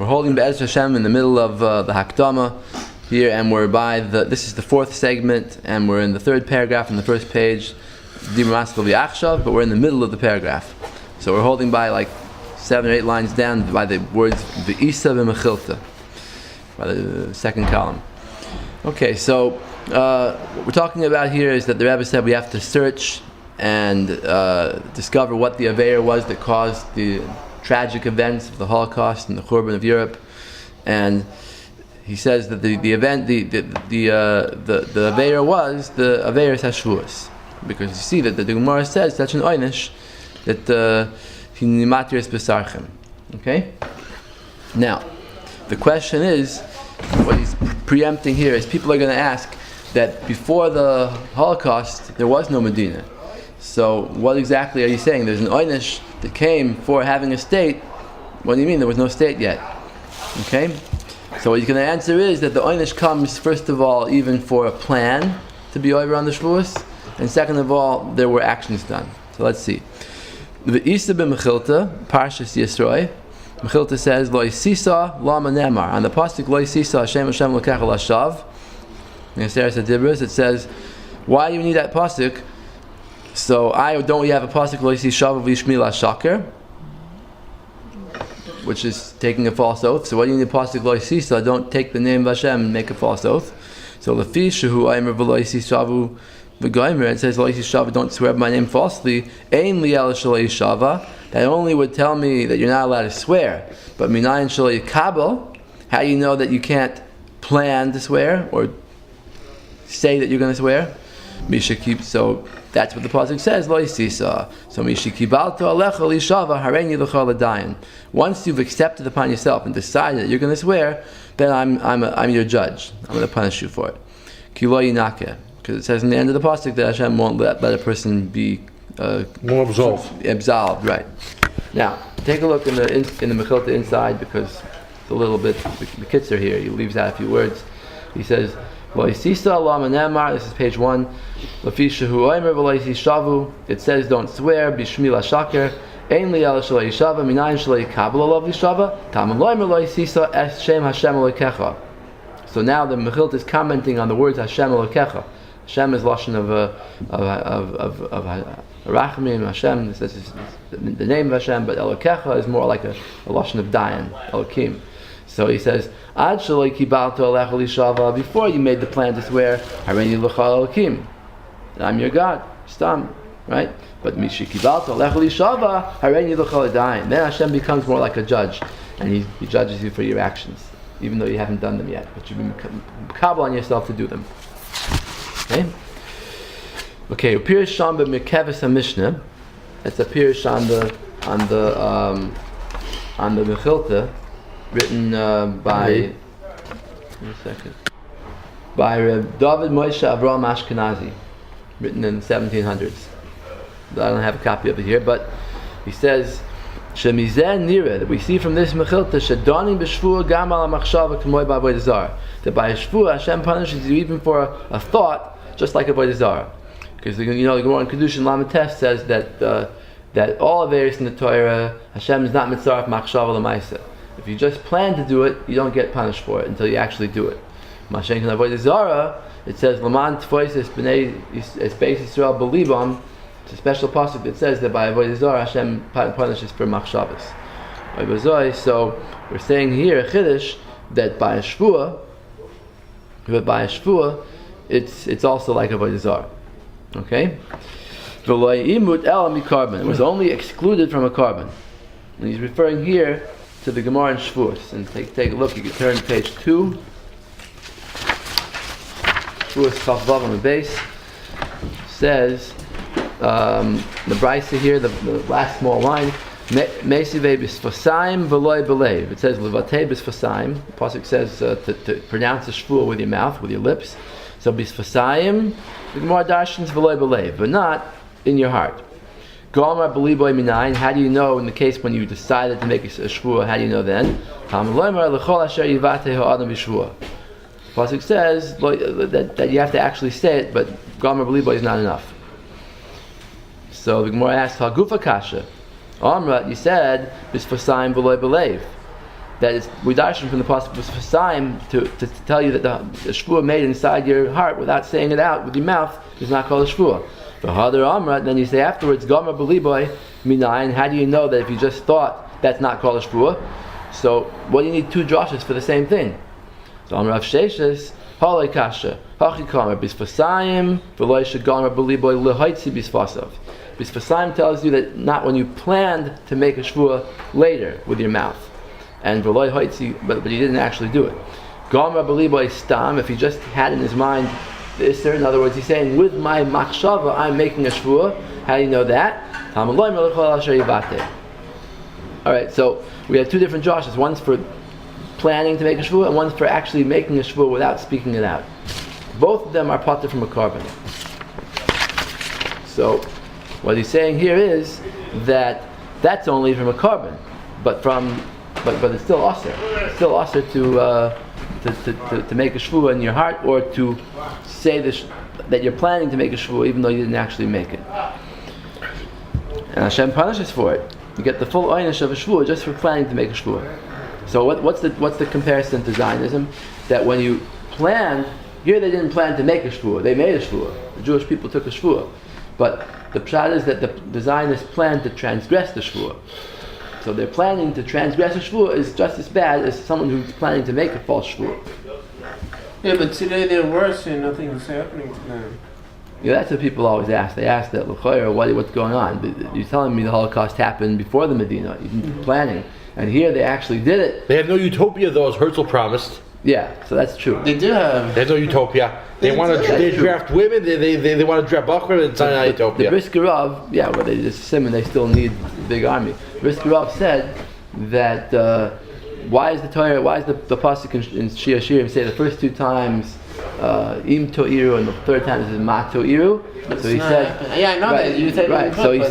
We're holding Be'ez Hashem in the middle of the hakdamah here, and we're this is the fourth segment, and we're in the third paragraph on the first page, but we're in the middle of the paragraph. So we're holding by like 7 or 8 lines down by the words V'isa v'mechilta, by the second column. Okay, so what we're talking about here is that the Rebbe said we have to search and discover what the aveira was that caused the tragic events of the Holocaust and the Churban of Europe, and he says that the aveira was the aveira hashvuos, because you see that the Gemara says such an oynish that he nimatir besarchem. Okay. Now, the question is, what he's preempting here is people are going to ask that before the Holocaust there was no Medina. So what exactly are you saying? There's an oynish that came for having a state. What do you mean there was no state yet? Okay? So what he's going to answer is that the oynish comes first of all even for a plan to be over on the Shavuos, and second of all there were actions done. So let's see. The Isa b'Mechilta, Parshas Yisroi, Mechilta says, Lo Yisisa Lama Nemar. On the pasuk Lo Yisisa Hashem Hashem Lokecha Lashav, in Seres HaDibros, it says, why do you need that pasuk? So don't we have a pasuk Lo Yisisa V'Yishmi LaShaker, which is taking a false oath. So why do you need a pasuk Lo Yisisa? Don't take the name of Hashem and make a false oath. So Lefi Shehu Aimer V'Lo Yisisa V'Goimer, it says Lo Yisisa, don't swear by my name falsly. Ein Liel Shelo Yishava. That only would tell me that you're not allowed to swear. But Minayin Shelo Yikabel, how do you know that you can't plan to swear or say that you're going to swear? Misha keeps, so that's what the pasuk says. Lo Yisisa. So Misha kibalto alecha lishava hareini l'chol adayin. Once you've accepted upon yourself and decided that you're going to swear, then I'm your judge. I'm going to punish you for it. Ki lo yinakeh, because it says in the end of the pasuk that Hashem won't let a person be more absolved. Right. Now take a look in the Mechilta inside, because it's a little bit the kids are here. He leaves out a few words. He says, Lo Yisisa Lama Nemar. This is page 1. Lefi Shehu Omer V'Lo Yisishavu. It says don't swear. Bishmi LaShaker. Ein Liel Shelo Yishava. Minayin Shelo Yikabel Olav Yishava. Tamim Lo Omer Lo Yisisa Es Shem Hashem Elokecha. So now the Mechilta is commenting on the words Hashem Elokecha. Hashem is lashon of Rachamim. Hashem, this is the name of Hashem, but Elokecha is more like a lashon of Dayan, Elokim. So he says, Ad Shelo Kibalto Alecha Lishava. Before you made the plan to swear, Hareini L'chal Elokim, I'm your God. Stam, right? But Misha Kibalto Alecha Lishava, Hareini L'chal Dayan. Then Hashem becomes more like a judge, and he judges you for your actions, even though you haven't done them yet, but you've been kabel on yourself to do them. Okay, Pirush Sham b'Mekeves HaMishnah. It's a Pirush on the Mechilta, written by Reb David Moshe Avraham Ashkenazi, written in the 1700s. I don't have a copy of it here, but he says Shemizeh Nira, that we see from this Mechilta, Shedonim b'Shvua Gam Al HaMachshava K'moi B'Avodah Zarah, that by Shvua Hashem punishes you even for a thought, just like Avodah Zarah. Because the Gemara in Kedushin Lamed Tes says that all aveiros in the Torah, Hashem is not mitzaref machshava l'maisa. If you just plan to do it, you don't get punished for it until you actually do it. Mashen kan Avodah Zarah, it says Laman Tfois es Bnei es Beis Yisrael Belibam. It's a special pasuk that says that by Avodah Zarah Hashem punishes for machshavas. So we're saying here a chiddush that by a shvua, it's also like Avodah Zarah. Okay? It was only excluded from a carbon. And he's referring here to the Gemara in Shavuos. And take a look, you can turn to page 2. Shavuos Chaf Vav on the base. Says, the Brisa here, the last small line, Meisivei b'sfasaim v'loi b'leiv. It says, Levatei b'sfasaim. The pasuk says to pronounce the shvuah with your mouth, with your lips. So b'sfasaim, the Gemara darshans v'loi b'leiv, but not in your heart. Gomer b'liboy minayin. How do you know in the case when you decided to make a shvuah? How do you know then? Pasuk says that you have to actually say it, but Gomer b'liboy is not enough. So the Gemara asks, Hagufa kasha. Amra, you said b'sfasaim v'loi b'leiv. that is we darshan from the pasuk to tell you that the shvuah made inside your heart without saying it out with your mouth is not called a shvuah. The hadar amra, then you say afterwards, Gomer b'liboy minayin. How do you know that if you just thought that's not called a shvuah? So what do you need two drushes for the same thing? So Amr Rav Sheshes, Halei Kasha, Hachi Kamer, Bisfasayim, V'loy Shegomer b'liboy lehoitzi bisfasav. Bisfasayim tells you that not when you planned to make a shvuah later with your mouth, and v'loy hoitzi, but you didn't actually do it. Gomer b'liboy stam, if he just had in his mind the Isser, in other words, he's saying, with my machshava, I'm making a shvuah. How do you know that? Alright, so we have two different joshes. One's for planning to make a shvuah, and one's for actually making a shvuah without speaking it out. Both of them are parted from a carbon. So, what he's saying here is that that's only from a carbon, but it's still aser. It's still aser to make a shvuah in your heart, or to say that you're planning to make a shvuah even though you didn't actually make it. And Hashem punishes for it. You get the full einish of a shvuah just for planning to make a shvuah. So what's the comparison to Zionism? That when you planned, here they didn't plan to make a shvuah, they made a shvuah. The Jewish people took a shvuah. But the pshat is that the Zionists planned to transgress the shvuah. So they're planning to transgress a shvuah is just as bad as someone who's planning to make a false shvuah. Yeah, but today they're worse and nothing is happening to them. Yeah, that's what people always ask. They ask that, what's going on? You're telling me the Holocaust happened before the Medina, even planning. And here they actually did it. They have no utopia though, as Herzl promised. Yeah, so that's true. They do have. There's no utopia. They want to draft women. They want to draft Bachman. It's not utopia. The Briskerov, they just simon. They still need a big army. Briskerov said that why is the pasuk in Shir Shirim say the first two times im to'iru and the third time is ma to'iru? So he said, yeah, I know that. You said right. So he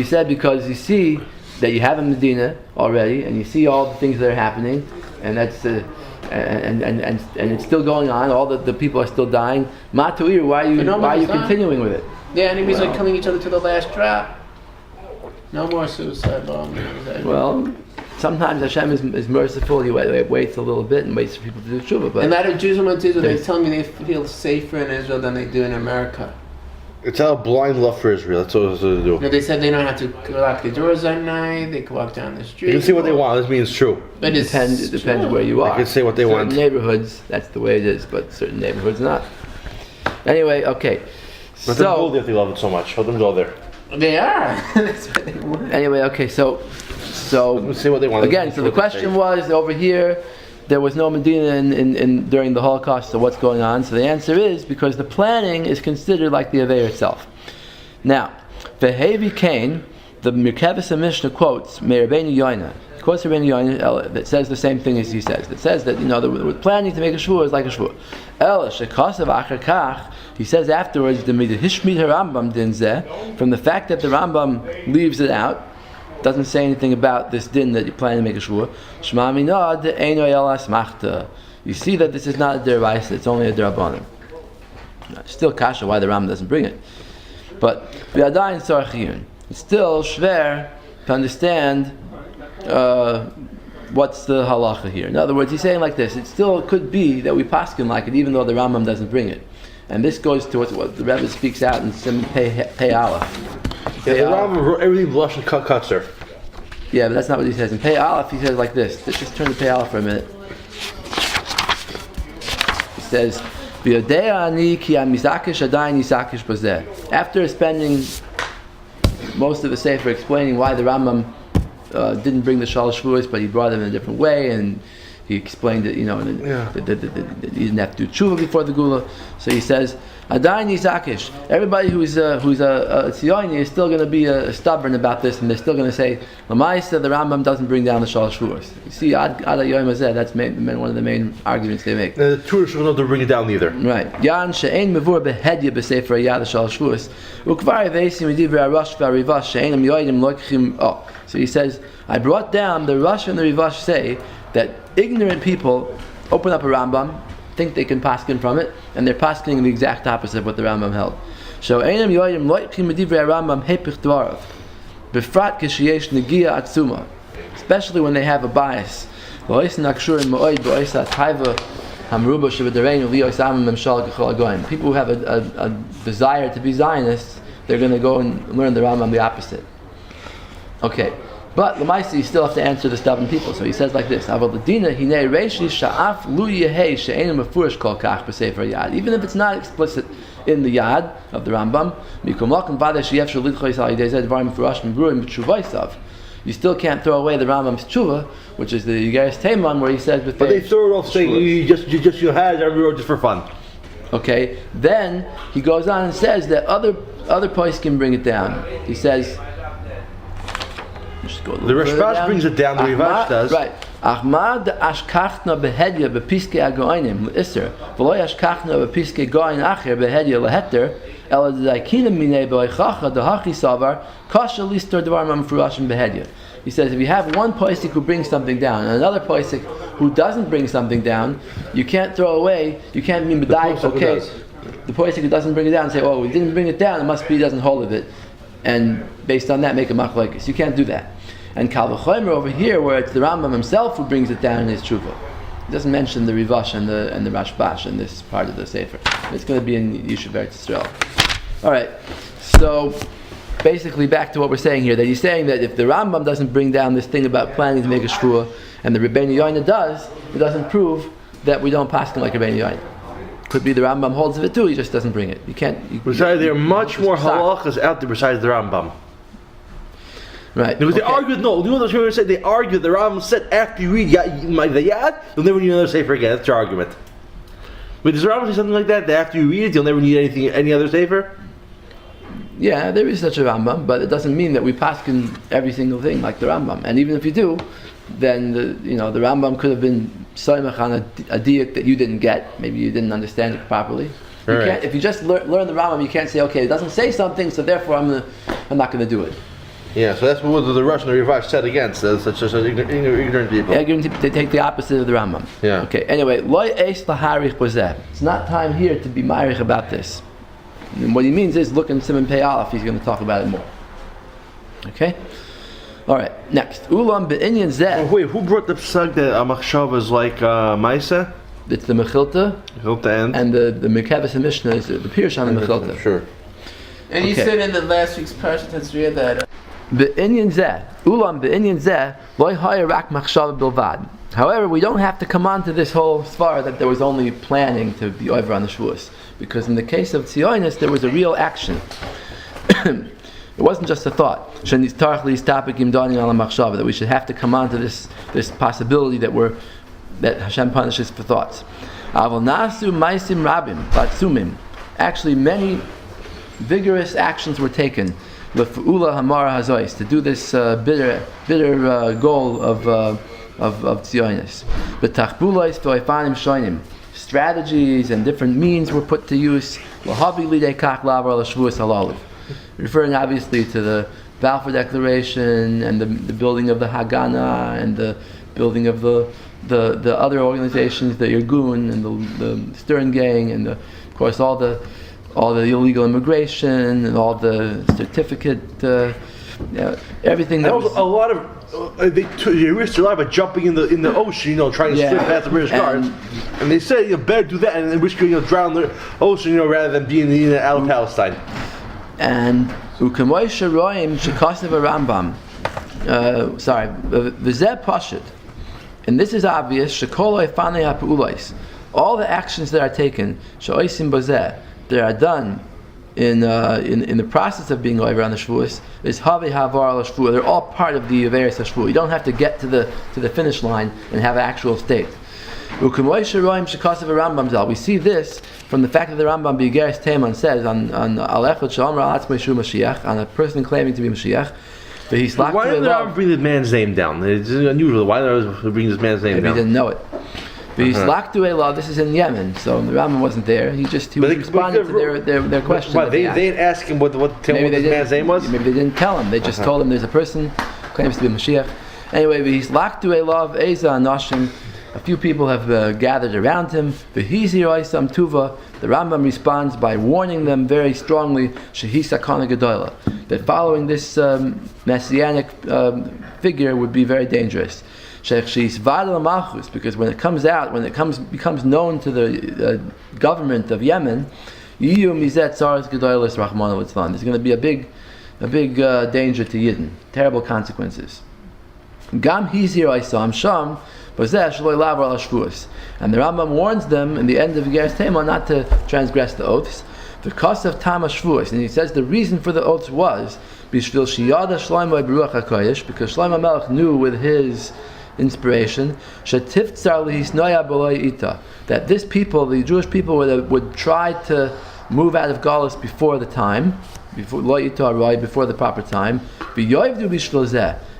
said because you see that you have a Medina already, and you see all the things that are happening, and that's and it's still going on. All the people are still dying. Matuir, why are you continuing with it? The enemies are killing each other to the last drop. No more suicide bombings. Well, sometimes Hashem is merciful. He waits a little bit and waits for people to do tshuva. But a lot of Jews and Israel, they tell me they feel safer in Israel than they do in America. It's out of blind love for Israel. That's what they do. No, they said they don't have to lock the doors at night. They can walk down the street. You can say what they want. This means true. But it depends where you are. They can say what they want. Certain neighborhoods, that's the way it is, but certain neighborhoods not. Anyway, okay. But they're bold if they love it so much. Let them go there. They are. That's what they want. Anyway, okay, so say what they want. Again, so the question was over here. There was no Medina in during the Holocaust, so what's going on? So the answer is because the planning is considered like the Aveir itself. Now, Vehevi Kain, the Merkavas Mishnah quotes Me'Rabbeinu Yoina. He quotes Rabbeinu Yoina that says the same thing as he says. That says that the planning to make a shvuah is like a shvuah. El shekasav achar kach. He says afterwards the Hishmid Rambam din zeh, from the fact that the Rambam leaves it out. Doesn't say anything about this din that you plan to make a shvuah. Shema minad eino yalas machta. You see that this is not a deraisa; it's only a derabanan. Still kasha why the Ram doesn't bring it, but v'adayin sarchiyun. It's still shver to understand what's the halacha here. In other words, he's saying like this: it still could be that we paskin like it, even though the Rambam doesn't bring it. And this goes to what the Rebbe speaks out in Sim Pei Aleph. Yeah, the Rambam wrote everything blush and cuts there. Yeah, but that's not what he says. In Pei Aleph, he says like this. Let's just turn to Pei Aleph for a minute. He says, after spending most of the Sefer explaining why the Rambam didn't bring the Shalosh Shvuos, but he brought them in a different way, and he explained that, that you didn't have to do tshuva before the gula. So he says, Adayin Yisakish. Everybody who's a Tziyoni is still going to be stubborn about this, and they're still going to say, Lamaisa, the Rambam doesn't bring down the Shalosh Shvuos. You see, Ad Yoyim Hazeh, that's one of the main arguments they make. The Torah should not bring it down either. Right. Yan she'ein mevur behedya b'sefer yad Shalosh Shvuos. Ukvar eveisim v'divrei harash v'arivash she'einam yoyim loichim. Oh, so he says, I brought down the Rosh and the Rivash say that ignorant people open up a Rambam, think they can paskin from it, and they're pasking the exact opposite of what the Rambam held. So einam yoyim loichim v'divrei Rambam hepich dvarav befrat kishiyesh negia atzuma. especially when they have a bias. People who have a desire to be Zionists, they're going to go and learn the Rambam the opposite. Okay, but Lamaisi, you still have to answer the stubborn people. So he says like this: even if it's not explicit in the Yad of the Rambam, you still can't throw away the Rambam's tshuva, which is the Yigaris Teiman, where he says, "But they throw it off saying you had every word just for fun." Okay, then he goes on and says that other points can bring it down. He says, the Rashbash brings it down. The Rivash does. Right. Ahmad ashkachna behedya bepiske agoinim leisser, v'lo ashkachna bepiske goin acher behedya leheter, ela d'daikina minei b'oichacha dehachi savar kasha listor devar mamfurashim behedya. He says if you have one posik who brings something down and another posik who doesn't bring something down, you can't throw away. You can't mean b'dai. Okay, the posik who doesn't bring it down say, "Oh, we didn't bring it down. It must be he doesn't hold of it," and based on that make a machlokes. You can't do that. And Kal v'chomer over here, where it's the Rambam himself who brings it down in his tshuva. He doesn't mention the Rivash and the Rashbash in this part of the Sefer. It's going to be in Yishuv Eretz Yisrael. All right. So basically, back to what we're saying here, that he's saying that if the Rambam doesn't bring down this thing about planning to make a shvuah, and the Rebbeinu Yoina does, it doesn't prove that we don't pass him like Rebbeinu Yoina. Could be the Rambam holds of it too. He just doesn't bring it. You can't. There are much more halachas out there besides the Rambam. Right. Because they argued, no, you know what I was going to say? They argued, the Rambam said after you read the Yad, you'll never need another Sefer again. That's your argument. But does the Rambam say something like that after you read it, you'll never need any other Sefer? Yeah, there is such a Rambam, but it doesn't mean that we paskin every single thing like the Rambam. And even if you do, then the Rambam could have been soymach on a diuk that you didn't get. Maybe you didn't understand it properly. Right. If you just learn the Rambam, you can't say, okay, it doesn't say something, so therefore I'm not going to do it. Yeah, so that's what the Rush and the Rivash said against such ignorant people. Yeah, they take the opposite of the Rambam. Yeah. Okay. Anyway, loy eis laharich b'zeh. It's not time here to be ma'arich about this. And what he means is, look in Simon Pei Aleph. He's going to talk about it more. Okay. All right. Next, ulam be'inyan zeh. Wait, who brought the psag that Amachshav is like Maisa? It's the Mechilta. And the Mekabes and Mishnah is the Pirush on the Mechilta. Sure. And you said in the last week's Parshat Tetzriah that. Be'inyan zeh, ulam be'inyan zeh, loy haya rak machshava bilvad. However, we don't have to come on to this whole svar that there was only planning to be over on the Shavuos, because in the case of Tzionis, there was a real action. It wasn't just a thought. That we should have to come on to this possibility that Hashem punishes for thoughts. Actually, many vigorous actions were taken. To do this bitter goal of Tzionis. Strategies and different means were put to use. Referring obviously to the Balfour Declaration and the building of the Haganah and the building of the other organizations, the Irgun and the Stern Gang and of course all the illegal immigration and all the certificate, everything. That was a lot of they risked their life by jumping in the ocean, trying to swim past the British guards. And they said you better do that and risk drown the ocean, rather than being out of Palestine. And u'kamoisha roim shekasav Rambam. V'zeh pashut. And this is obvious. Shekoloi fanei ha'pu'ulais. All the actions that are taken, she'oisim b'zeh, that are done in the process of being over on the Shavuos, is havi havar al Shavuos. They're all part of the Averis Shavuos. You don't have to get to the finish line and have actual state. We see this from the fact that the Rambam B'Yigeres Teiman says on a person claiming to be Mashiach. Why did the Rambam bring the man's name down? It's unusual. Why did they bring this man's name down? He didn't know it. This is in Yemen, so the Rambam wasn't there. He was responding to their question. Why, they didn't ask him what this man's name was? Maybe they didn't tell him. They just told him there's a person who claims to be Mashiach. Anyway, A few people have gathered around him. The Rambam responds by warning them very strongly that following this messianic figure would be very dangerous. Because when it becomes known to the government of Yemen, there's going to be a big danger to Yidden, terrible consequences. Gam hizir Isam Sham, and the Rambam warns them in the end of Geras Tema not to transgress the oaths. The cost of Tama Shvuos, and he says the reason for the oaths was because Shlomo Melech knew with his inspiration that this people, the Jewish people, would try to move out of Galus before the time, before the proper time,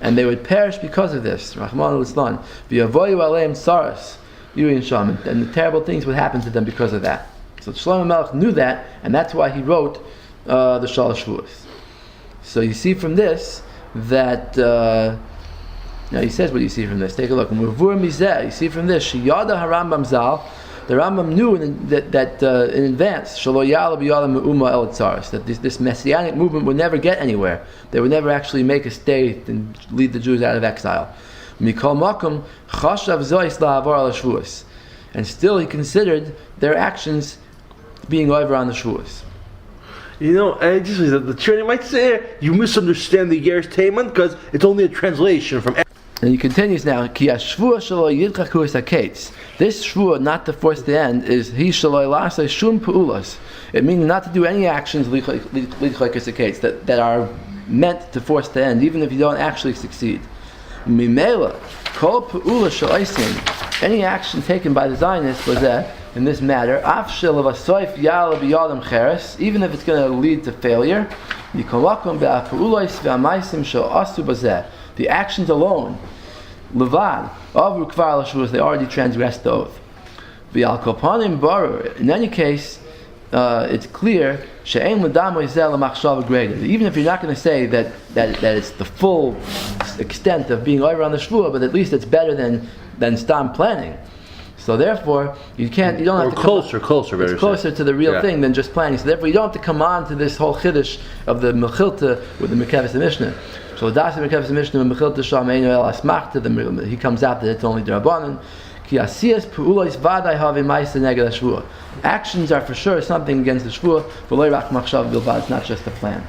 and they would perish because of this. Rahman al-Islam. And the terrible things would happen to them because of that. So Shlomo Melech knew that, and that's why he wrote the Shalosh Shvuos. So you see from this that now he says what you see from this. Take a look. You see from this, Shiyada Harambam Zal, the Rambam knew that in advance, that this messianic movement would never get anywhere. They would never actually make a state and lead the Jews out of exile. And still he considered their actions being over on the Shvuos. You know, and just the training might say you misunderstand the Geras Tema because it's only a translation from. And he continues now. This shvua, not to force the end, is he shum pu'ulas. It means not to do any actions that are meant to force the end, even if you don't actually succeed. Mimela, kol pu'ulas sha'osim. Any action taken by the Zionists was in this matter, even if it's going to lead to failure. The actions alone, levad, they already transgressed the oath. In any case, it's clear even if you're not going to say that it's the full extent of being over on the shvua, but at least it's better than stam planning. So therefore, you don't have to closer to the real thing than just planning. So therefore, you don't have to come on to this whole chiddush of the mechilta with the Mekevus Mishnah. So das Mekevus Mishnah mechilta sham einu el asmachta. He comes out that it's only derabanan. Ki asiyas pu'ulos vaday have ma'isa neged hashvua. Actions are for sure something against the shvua. V'lo rak machshav bilvad. It's not just a plan.